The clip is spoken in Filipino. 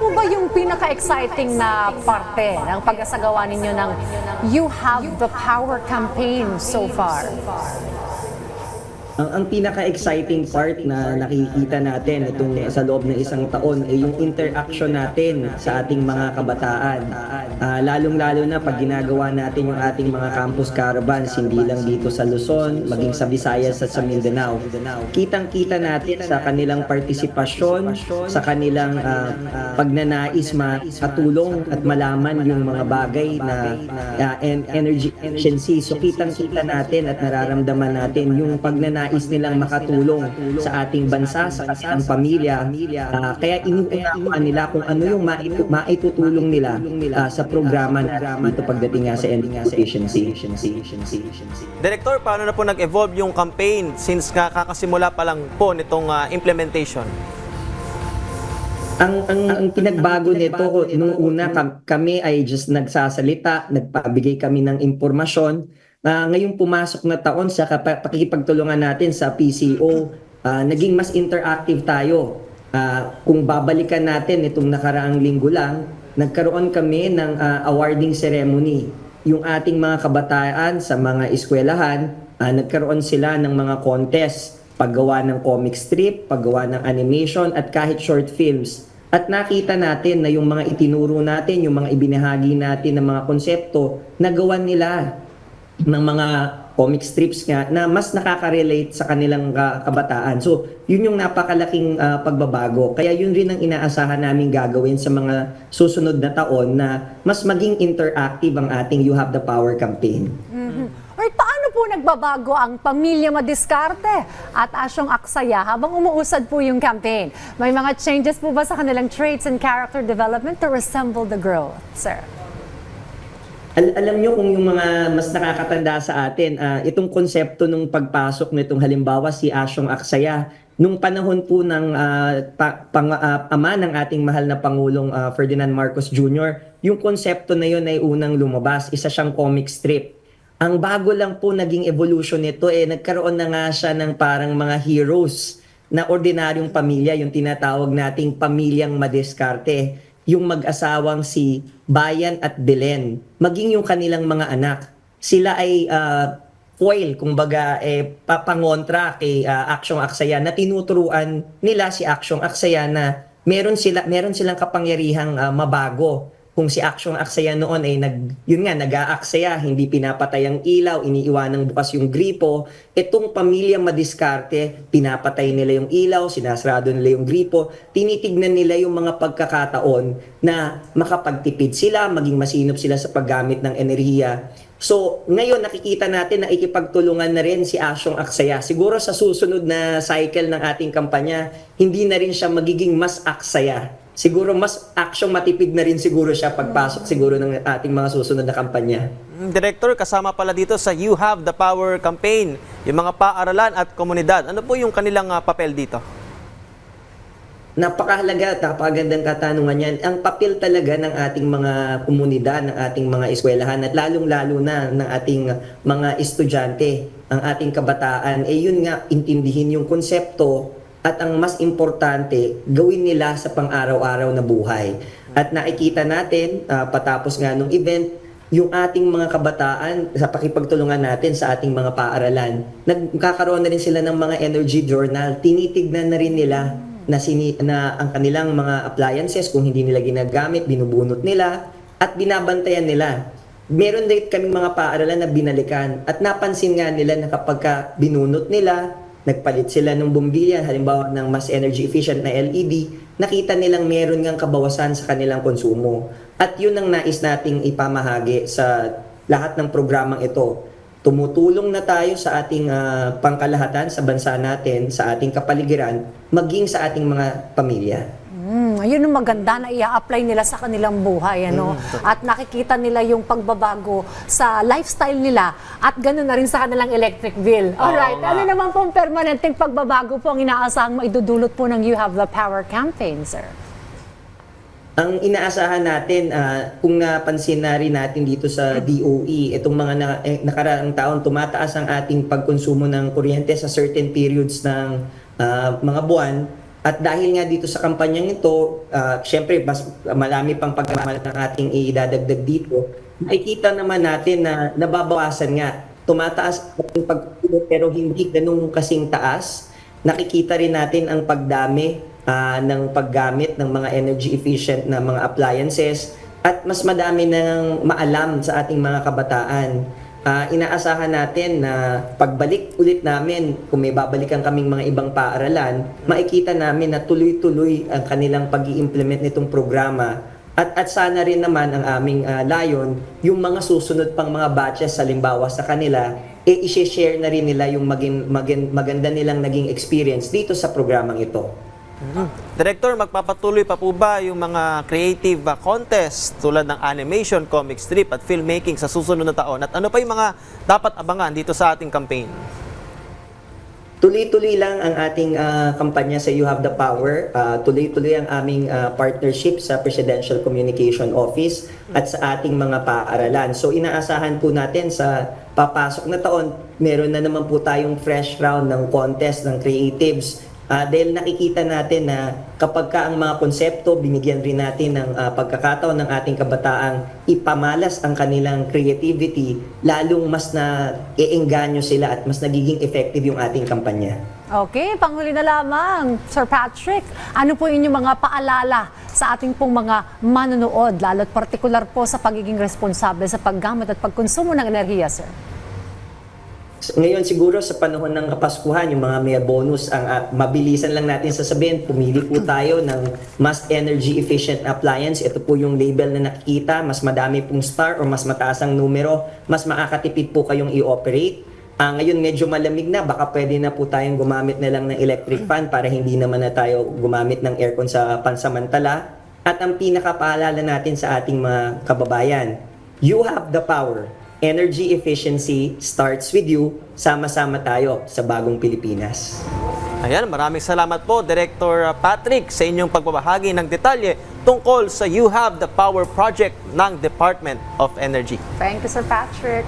po ba yung pinaka-exciting na parte ng pag-asagawa ninyo ng You Have the Power campaign so far? Ang pinaka-exciting part na nakikita natin itong sa loob ng isang taon ay yung interaction natin sa ating mga kabataan. Lalong-lalo na pag ginagawa natin yung ating mga campus caravans, hindi lang dito sa Luzon, maging sa Visayas at sa Mindanao. Kitang-kita natin sa kanilang partisipasyon, sa kanilang pagnanais makatulong at malaman yung mga bagay na energy efficiency. So kitang-kita natin at nararamdaman natin yung pagnanais nilang makatulong sa ating bansa, sa kanilang pamilya. Kaya inuunawa nila kung ano yung maitutulong nila sa programa dito pagdating nga sa energy efficiency. Director, paano na po nag-evolve yung campaign since kakasimula pa lang po nitong implementation? Ang pinagbago nito, nung una kami ay just nagsasalita, nagpabigay kami ng impormasyon. Ngayong pumasok na taon sa pakikipagtulungan natin sa PCO, naging mas interactive tayo. Kung babalikan natin itong nakaraang linggo lang, nagkaroon kami ng awarding ceremony. Yung ating mga kabataan sa mga eskwelahan, nagkaroon sila ng mga contest, paggawa ng comic strip, paggawa ng animation at kahit short films. At nakita natin na yung mga itinuro natin, yung mga ibinahagi natin ng mga konsepto, nagawa nila ng mga comic strips nga na mas nakaka-relate sa kanilang kabataan. So, yun yung napakalaking pagbabago. Kaya yun rin ang inaasahan namin gagawin sa mga susunod na taon na mas maging interactive ang ating You Have the Power campaign. Or paano po nagbabago ang Pamilya Madiskarte at Asyong Aksaya habang umuusad po yung campaign? May mga changes po ba sa kanilang traits and character development to resemble the growth, sir? Alam nyo kung yung mga mas nakakatanda sa atin, itong konsepto nung pagpasok nitong halimbawa si Asyong Aksaya, nung panahon po ng ama ng ating mahal na Pangulong Ferdinand Marcos Jr., yung konsepto na yun ay unang lumabas, isa siyang comic strip. Ang bago lang po naging evolution nito, nagkaroon na nga siya ng parang mga heroes na ordinaryong pamilya, yung tinatawag nating Pamilyang Madiskarte. Yung mag-asawang si Bayan at Belen, maging yung kanilang mga anak. Sila ay foil, kumbaga papangontra kay Aksyong Aksaya na tinuturuan nila si Aksyong Aksaya na meron silang kapangyarihang mabago. Kung si Aksyong Aksaya noon ay nag-aaksaya, hindi pinapatay ang ilaw, iniiwanang bukas yung gripo. Itong Pamilyang Madiskarte, pinapatay nila yung ilaw, sinasarado nila yung gripo, tinitignan nila yung mga pagkakataon na makapagtipid sila, maging masinop sila sa paggamit ng enerhiya. So, ngayon nakikita natin na ikipagtulungan na rin si Asyong Aksaya. Siguro sa susunod na cycle ng ating kampanya, hindi na rin siya magiging mas aksaya. Siguro mas aksyong matipid na rin siguro siya pagpasok siguro ng ating mga susunod na kampanya. Director, kasama pala dito sa You Have the Power campaign, yung mga paaralan at komunidad. Ano po yung kanilang papel dito? Napakahalaga, napakagandang katanungan yan. Ang papel talaga ng ating mga komunidad, ng ating mga eskwelahan at lalong-lalo na ng ating mga estudyante, ang ating kabataan, yun nga, intindihin yung konsepto at ang mas importante, gawin nila sa pang-araw-araw na buhay. At nakikita natin, patapos nga nung event, yung ating mga kabataan sa pakipagtulungan natin sa ating mga paaralan, nagkakaroon na rin sila ng mga energy journal. Tinitignan na rin nila na ang kanilang mga appliances, kung hindi nila ginagamit, binubunot nila at binabantayan nila. Meron din kaming mga paaralan na binalikan at napansin nga nila na kapag binunot nila, nagpalit sila ng bombilya, halimbawa ng mas energy efficient na LED, nakita nilang meron ngang kabawasan sa kanilang konsumo. At yun ang nais nating ipamahagi sa lahat ng programang ito. Tumutulong na tayo sa ating pangkalahatan sa bansa natin, sa ating kapaligiran, maging sa ating mga pamilya. Ayun ang maganda na i-apply nila sa kanilang buhay, ano? At nakikita nila yung pagbabago sa lifestyle nila at ganoon na rin sa kanilang electric bill. Alright, ano naman pong permanenteng pagbabago po ang inaasahang maidudulot po ng You Have the Power campaign, sir? Ang inaasahan natin, kung napansin na rin natin dito sa DOE, itong mga nakaraang taon, tumataas ang ating pagkonsumo ng kuryente sa certain periods ng mga buwan. At dahil nga dito sa kampanyang ito, syempre mas marami pang pagkamal ng ating idadagdag dito, makikita naman natin na nababawasan nga. Tumataas ang pagtulog pero hindi ganun kasing taas. Nakikita rin natin ang pagdami ng paggamit ng mga energy efficient na mga appliances at mas madami nang maalam sa ating mga kabataan. Inaasahan natin na pagbalik ulit namin, kung may babalikan kaming mga ibang paaralan, makikita namin na tuloy-tuloy ang kanilang pag-i-implement nitong programa. At sana rin naman ang aming layon, yung mga susunod pang mga batches, halimbawa sa kanila, i-share na rin nila yung maganda nilang naging experience dito sa programang ito. Director, magpapatuloy pa po ba yung mga creative contest tulad ng animation, comic strip at filmmaking sa susunod na taon? At ano pa yung mga dapat abangan dito sa ating campaign? Tuloy-tuloy lang ang ating kampanya sa You Have the Power. Tuloy-tuloy ang aming partnership sa Presidential Communication Office at sa ating mga paaralan. So inaasahan po natin sa papasok na taon, meron na naman po tayong fresh round ng contest ng creatives. Dahil nakikita natin na kapag ka ang mga konsepto, binigyan rin natin ng pagkakataon ng ating kabataang ipamalas ang kanilang creativity, lalong mas na iengganyo sila at mas nagiging effective yung ating kampanya. Okay, panghuli na lamang, Sir Patrick. Ano po inyong mga paalala sa ating pong mga manonood, lalo't partikular po sa pagiging responsable sa paggamit at pagkonsumo ng enerhiya, sir? Ngayon siguro sa panahon ng Kapaskuhan, yung mga may bonus, ang mabilisan lang natin sasabihin, pumili po tayo ng mas energy efficient appliance. Ito po yung label na nakikita, mas madami pong star o mas mataas ang numero, mas makakatipid po kayong i-operate. Ngayon medyo malamig na, baka pwede na po tayong gumamit na lang ng electric fan para hindi naman na tayo gumamit ng aircon sa pansamantala. At ang pinakapaalala natin sa ating mga kababayan, you have the power. Energy efficiency starts with you. Sama-sama tayo sa bagong Pilipinas. Ayan, maraming salamat po, Director Patrick, sa inyong pagbabahagi ng detalye tungkol sa You Have the Power project ng Department of Energy. Thank you, Sir Patrick.